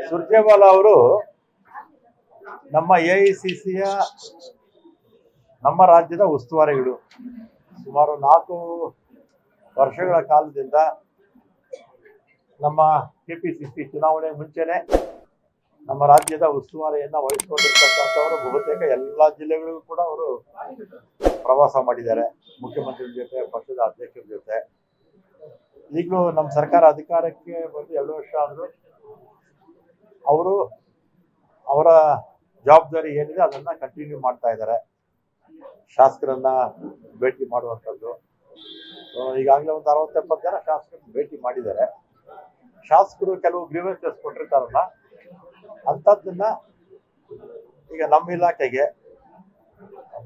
ಸುರ್ಜೇವಾಲಾ ಅವರು ನಮ್ಮ ಎಐಸಿಸಿಯ ನಮ್ಮ ರಾಜ್ಯದ ಉಸ್ತುವಾರಿಗಳು. ಸುಮಾರು 4 ವರ್ಷಗಳ ಕಾಲದಿಂದ ನಮ್ಮ ಕೆಪಿಸಿಸಿ ಚುನಾವಣೆ ಮುಂಚೆನೆ ನಮ್ಮ ರಾಜ್ಯದ ಉಸ್ತುವಾರಿಯನ್ನು ವಹಿಸಿಕೊಂಡಿರ್ತಕ್ಕಂಥವರು ಬಹುತೇಕ ಎಲ್ಲ ಜಿಲ್ಲೆಗಳಿಗೂ ಕೂಡ ಅವರು ಪ್ರವಾಸ ಮಾಡಿದ್ದಾರೆ. ಮುಖ್ಯಮಂತ್ರಿಗಳ ಜೊತೆ, ಪಕ್ಷದ ಅಧ್ಯಕ್ಷರ ಜೊತೆ. ಈಗಲೂ ನಮ್ಮ ಸರ್ಕಾರ ಅಧಿಕಾರಕ್ಕೆ ಬಂದು 2 ವರ್ಷ ಆದರೂ ಅವರು ಅವರ ಜವಾಬ್ದಾರಿ ಏನಿದೆ ಅದನ್ನ ಕಂಟಿನ್ಯೂ ಮಾಡ್ತಾ ಇದ್ದಾರೆ. ಶಾಸಕರನ್ನ ಭೇಟಿ ಮಾಡುವಂಥದ್ದು. ಈಗಾಗಲೇ ಒಂದು 60-70 ಜನ ಶಾಸಕರನ್ನ ಭೇಟಿ ಮಾಡಿದ್ದಾರೆ. ಶಾಸಕರು ಕೆಲವು ಗ್ರೀವೆನ್ಸಸ್ ಕೊಟ್ಟಿರ್ತಾರಲ್ಲ, ಅಂಥದ್ದನ್ನ ಈಗ ನಮ್ಮ ಇಲಾಖೆಗೆ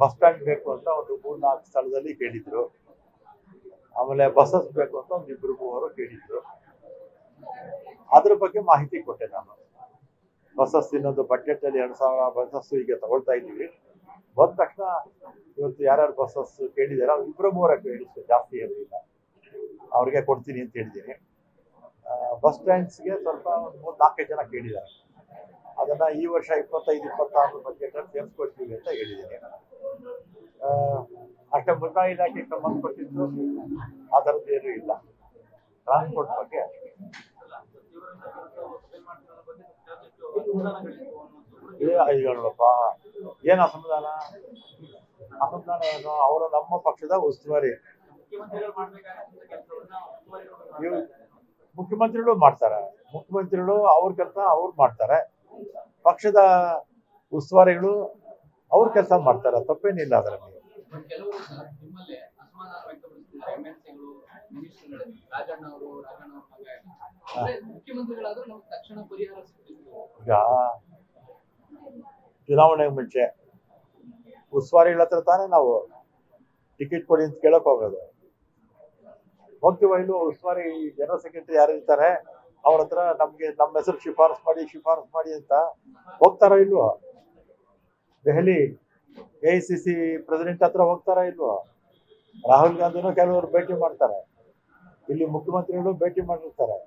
ಬಸ್ ಸ್ಟ್ಯಾಂಡ್ ಬೇಕು ಅಂತ ಒಂದು 3-4 ಸ್ಥಳದಲ್ಲಿ ಕೇಳಿದ್ರು. ಆಮೇಲೆ ಬಸ್ಸಸ್ ಬೇಕು ಅಂತ ಒಂದು 2-3 ಕೇಳಿದ್ರು. ಅದ್ರ ಬಗ್ಗೆ ಮಾಹಿತಿ ಕೊಟ್ಟೆ ನಾನು. ಬಸ್ಸಸ್ ಇನ್ನೊಂದು ಬಜೆಟ್ ಅಲ್ಲಿ 2,000 ಬಸ್ಸಸ್ ಈಗ ತಗೊಳ್ತಾ ಇದ್ದೀವಿ. ಬಂದ ತಕ್ಷಣ ಇವತ್ತು ಯಾರ್ಯಾರು ಬಸ್ಸಸ್ ಕೇಳಿದಾರೆ ಅವ್ರು 2-3 ಕೇಳಿದ್ರು, ಜಾಸ್ತಿ ಇರಲಿಲ್ಲ. ಅವ್ರಿಗೆ ಕೊಡ್ತೀನಿ ಅಂತ ಹೇಳಿದ್ದೀನಿ. ಬಸ್ ಸ್ಟ್ಯಾಂಡ್ಸ್ಗೆ ಸ್ವಲ್ಪ 3-4 ಜನ ಕೇಳಿದ್ದಾರೆ. ಅದನ್ನ ಈ ವರ್ಷ 25-26 ಬಜೆಟ್ ಅಲ್ಲಿ ಸೇರಿಸ್ಕೊಳ್ತೀವಿ ಅಂತ ಹೇಳಿದ್ದೀನಿ. ಅಷ್ಟೇ. ಮುದ್ರಾ ಇಲಾಖೆಗೆ ಸಂಬಂಧಪಟ್ಟಿದ್ದು ಆ ಥರದ್ದು ಏನೂ ಇಲ್ಲ. ಟ್ರಾನ್ಸ್ಪೋರ್ಟ್ ಬಗ್ಗೆ ಹೇಳಪ್ಪ, ಏನು ಅಸಮಾಧಾನ ಏನು? ಅವರು ನಮ್ಮ ಪಕ್ಷದ ಉಸ್ತುವಾರಿ. ಮುಖ್ಯಮಂತ್ರಿಗಳು ಮಾಡ್ತಾರೆ. ಮುಖ್ಯಮಂತ್ರಿಗಳು ಅವ್ರ ಕೆಲಸ ಅವ್ರು ಮಾಡ್ತಾರೆ. ಪಕ್ಷದ ಉಸ್ತುವಾರಿಗಳು ಅವ್ರ ಕೆಲಸ ಮಾಡ್ತಾರೆ. ತಪ್ಪೇನಿಲ್ಲ ಅದರಲ್ಲಿ. ಈಗ ಚುನಾವಣೆ ಮುಂಚೆ ಉಸ್ತುವಾರಿಗಳ ಹತ್ರ ತಾನೇ ನಾವು ಟಿಕೆಟ್ ಕೊಡಿ ಅಂತ ಕೇಳಕ್ ಹೋಗೋದು. ಹೋಗ್ತೀವ ಇಲ್ಲೂ? ಉಸ್ತುವಾರಿ ಜನರಲ್ ಸೆಕ್ರೆಟರಿ ಯಾರು ಇರ್ತಾರೆ ಅವ್ರ ಹತ್ರ ನಮ್ಮ ಹೆಸರು ಶಿಫಾರಸ್ ಮಾಡಿ ಅಂತ ಹೋಗ್ತಾರ ಇಲ್ವೋ? ದೆಹಲಿ ಎಐಸಿಸಿ ಪ್ರೆಸಿಡೆಂಟ್ ಹತ್ರ ಹೋಗ್ತಾರ ಇಲ್ವೋ? ರಾಹುಲ್ ಗಾಂಧಿನೂ ಕೆಲವರು ಭೇಟಿ ಮಾಡ್ತಾರೆ. ಇಲ್ಲಿ ಮುಖ್ಯಮಂತ್ರಿಗಳು ಭೇಟಿ ಮಾಡಿರ್ತಾರೆ.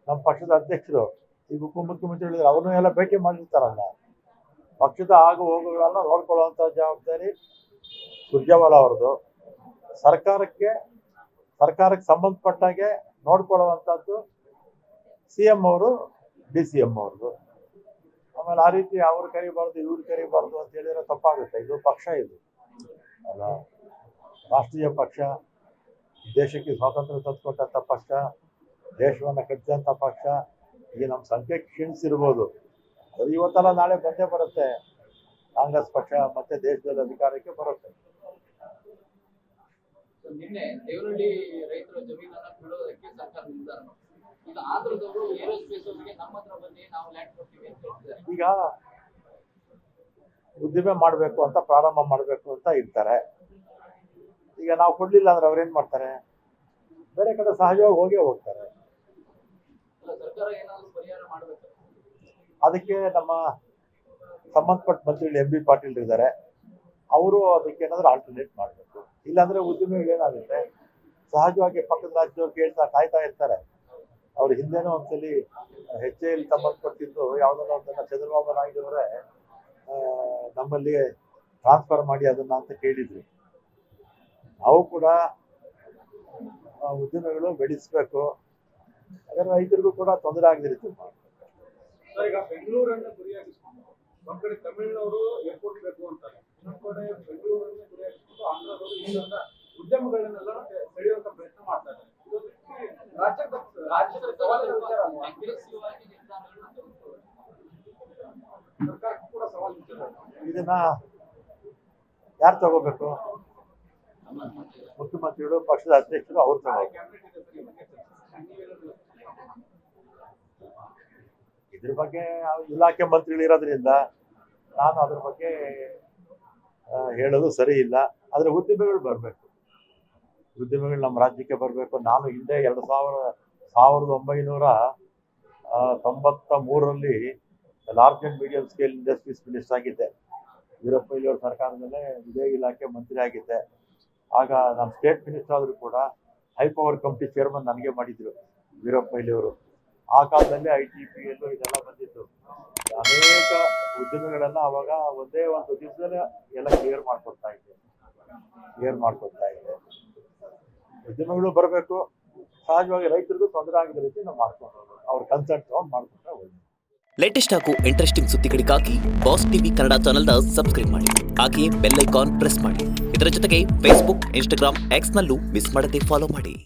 ನಮ್ಮ ಪಕ್ಷದ ಅಧ್ಯಕ್ಷರು, ಈಗ ಉಪಮುಖ್ಯಮಂತ್ರಿಗಳು ಅವ್ರನ್ನೂ ಎಲ್ಲ ಭೇಟಿ ಮಾಡಿರ್ತಾರಲ್ಲ. ಪಕ್ಷದ ಆಗು ಹೋಗುಗಳನ್ನ ನೋಡ್ಕೊಳ್ಳುವಂತ ಜವಾಬ್ದಾರಿ ಸುರ್ಜೇವಾಲಾ ಅವ್ರದ್ದು. ಸರ್ಕಾರಕ್ಕೆ ಸಂಬಂಧಪಟ್ಟಾಗೆ ನೋಡ್ಕೊಳ್ಳುವಂಥದ್ದು CM ಅವರು, DCM ಅವ್ರದ್ದು. ಆಮೇಲೆ ಆ ರೀತಿ ಅವ್ರು ಕರಿಬಾರ್ದು ಇವ್ರು ಕರಿಬಾರ್ದು ಅಂತ ಹೇಳಿದ್ರೆ ತಪ್ಪಾಗುತ್ತೆ. ಇದು ಪಕ್ಷ, ಇದು ಅಲ್ಲ, ರಾಷ್ಟ್ರೀಯ ಪಕ್ಷ, ದೇಶಕ್ಕೆ ಸ್ವಾತಂತ್ರ್ಯ ತಂದುಕೊಟ್ಟಂಥ ಪಕ್ಷ, ದೇಶವನ್ನು ಕಟ್ಟಿದಂಥ ಪಕ್ಷ. ಈಗ ನಮ್ಮ ಸಂಖ್ಯೆ ಕ್ಷೀಣಿಸಿರ್ಬೋದು, ಅದು ಇವತ್ತಲ್ಲ ನಾಳೆ ಬಂದೇ ಬರುತ್ತೆ. ಕಾಂಗ್ರೆಸ್ ಪಕ್ಷ ಮತ್ತೆ ದೇಶದಲ್ಲಿ ಅಧಿಕಾರಕ್ಕೆ ಬರುತ್ತೆ. ನಿನ್ನೆ ದೇವನಹಳ್ಳಿ ರೈತರ ಜಮೀನನ್ನ ಬಿಡೋದಕ್ಕೆ ಸರ್ಕಾರ ನಿರ್ಧಾರ ಮಾಡಿದೆ. ಈಗ ಆಂಧ್ರದವರು ಏರೋಸ್ಪೇಸ್ ಅವರಿಗೆ ನಮ್ಮ ಹತ್ರ ಬನ್ನಿ, ನಾವು ಲ್ಯಾಂಡ್ ಕೊಡ್ತೀವಿ ಅಂತ ಹೇಳ್ತಿದ್ದಾರೆ. ಈಗ ಉದ್ದಿಮೆ ಮಾಡಬೇಕು ಅಂತ ಪ್ರಾರಂಭ ಮಾಡಬೇಕು ಅಂತ ಇರ್ತಾರೆ. ಈಗ ನಾವು ಕೊಡ್ಲಿಲ್ಲ ಅಂದ್ರೆ ಅವ್ರೇನ್ ಮಾಡ್ತಾರೆ? ಬೇರೆ ಕಡೆ ಸಹಜವಾಗಿ ಹೋಗ್ತಾರೆ. ಸರ್ಕಾರ ಏನಾದರೂ ಪರಿಹಾರ ಮಾಡಬೇಕು. ಅದಕ್ಕೆ ನಮ್ಮ ಸಂಬಂಧಪಟ್ಟ ಮಂತ್ರಿಗಳು MB ಪಾಟೀಲ್ ಇದ್ದಾರೆ. ಅವರು ಅದಕ್ಕೆ ಏನಾದರೂ ಆಲ್ಟರ್ನೇಟ್ ಮಾಡಬೇಕು. ಇಲ್ಲಾಂದ್ರೆ ಉದ್ಯಮಿಗಳು ಏನಾಗುತ್ತೆ, ಸಹಜವಾಗಿ ಪಕ್ಕದ ರಾಜ್ಯದವ್ರು ಕಾಯ್ತಾ ಇರ್ತಾರೆ. ಅವ್ರ ಹಿಂದೆನೂ ಒಂದ್ಸಲಿ HAL ಸಂಬಂಧಪಟ್ಟಿದ್ದು ಯಾವುದನ್ನ ಒಂದನ್ನ ಚಂದ್ರಬಾಬು ನಾಯ್ಡು ಅವರೇ ನಮ್ಮಲ್ಲಿ ಟ್ರಾನ್ಸ್ಫರ್ ಮಾಡಿ ಅದನ್ನ ಅಂತ ಕೇಳಿದ್ವಿ. ನಾವು ಕೂಡ ಉದ್ಯಮಿಗಳು ಬೆಳೆಸಬೇಕು, ಅದರ ರೈತರಿಗೂ ಕೂಡ ತೊಂದರೆ ಆಗದಿರುತ್ತೆ. ಈಗ ಬೆಂಗಳೂರನ್ನು ಗುರಿಯಾಗಿಸ್ಕೊಂಡು ಒಂದ್ ಕಡೆ ತಮಿಳುನವರು ಏರ್ಪೋರ್ಟ್ ಬೇಕು ಅಂತಾರೆ, ಇನ್ನೊಂದ್ ಕಡೆ ಬೆಂಗಳೂರನ್ನು ಗುರಿಯಾಗಿಸ್ಕೊಂಡು ಆಂಧ್ರದವರು ಇಲ್ಲಿಂದ ಉದ್ಯಮಗಳನ್ನೆಲ್ಲ ಸೆಳೆಯುವಂತ ಪ್ರಯತ್ನ ಮಾಡ್ತಾ ಇದ್ದಾರೆ. ರಾಜ್ಯದ ಸವಾಲಿನ ವಿಚಾರ ಅಲ್ವಾ? ಸರ್ಕಾರಕ್ಕೂ ಕೂಡ ಸವಾಲು ವಿಚಾರ. ಇದನ್ನ ಯಾರು ತಗೋಬೇಕು? ಮುಖ್ಯಮಂತ್ರಿಗಳು, ಪಕ್ಷದ ಅಧ್ಯಕ್ಷರು ಅವ್ರು ತಗೋಬೇಕು. ಇದ್ರ ಬಗ್ಗೆ ಇಲಾಖೆ ಮಂತ್ರಿಗಳು ಇರೋದ್ರಿಂದ ನಾನು ಅದ್ರ ಬಗ್ಗೆ ಹೇಳೋದು ಸರಿ ಇಲ್ಲ. ಆದ್ರೆ ಉದ್ಯಮಿಗಳು ಬರಬೇಕು. ಉದ್ಯಮಿಗಳು ನಮ್ಮ ರಾಜ್ಯಕ್ಕೆ ಬರಬೇಕು. ನಾನು ಹಿಂದೆ 1993ರಲ್ಲಿ large and medium scale industries minister ಆಗಿದ್ದೆ. ವೀರಪ್ಪ ಮೊಯ್ಲಿ ಅವ್ರ ಸರ್ಕಾರದಲ್ಲೇ ಇದೇ ಇಲಾಖೆ ಮಂತ್ರಿ ಆಗಿದ್ದೆ. ಆಗ ನಮ್ಮ ಸ್ಟೇಟ್ ಮಿನಿಸ್ಟರ್ ಆದರೂ ಕೂಡ ಹೈ ಪವರ್ ಕಮಿಟಿ ಚೇರ್ಮನ್ ನನಗೆ ಮಾಡಿದ್ರು ವೀರಪ್ಪ ಮೊಯ್ಲಿ ಅವರು. ಆ ಕಾಲದಲ್ಲಿ ITPL ಇದೆಲ್ಲ ಬಂದಿತ್ತು. ಉದ್ಯಮಿಗಳೆಲ್ಲ ಅವಾಗ ಒಂದೇ ಒಂದು ದಿವಸದಲ್ಲೇ ಎಲ್ಲ ಕ್ಲಿಯರ್ ಮಾಡ್ಕೊಡ್ತಾ ಇದ್ದೆ. ಉದ್ಯಮಿಗಳು ಬರಬೇಕು, ಸಹಜವಾಗಿ ರೈತರಿಗೂ ತೊಂದರೆ ಆಗಿದ ರೀತಿ ನಾವು ಮಾಡ್ಕೊಂಡು ಹೋಗ್ಬೇಕು. ಅವ್ರ ಕನ್ಸಲ್ಟ್ ತಗೊಂಡು ಮಾಡ್ಕೊಂಡ್ರೆ ಒಳ್ಳೆಯದು. ಲೇಟೆಸ್ಟ್ ಹಾಗೂ ಇಂಟ್ರೆಸ್ಟಿಂಗ್ ಸುದ್ದಿಗಳಿಗಾಗಿ ಬಾಸ್ ಟಿವಿ ಕನ್ನಡ ಚಾನೆಲ್ನ ಸಬ್ಸ್ಕ್ರೈಬ್ ಮಾಡಿ. ಹಾಗೆಯೇ ಬೆಲ್ ಐಕಾನ್ ಪ್ರೆಸ್ ಮಾಡಿ. ಇದರ ಜೊತೆಗೆ ಫೇಸ್ಬುಕ್, ಇನ್ಸ್ಟಾಗ್ರಾಮ್, ಎಕ್ಸ್ನಲ್ಲೂ ಮಿಸ್ ಮಾಡದೆ ಫಾಲೋ ಮಾಡಿ.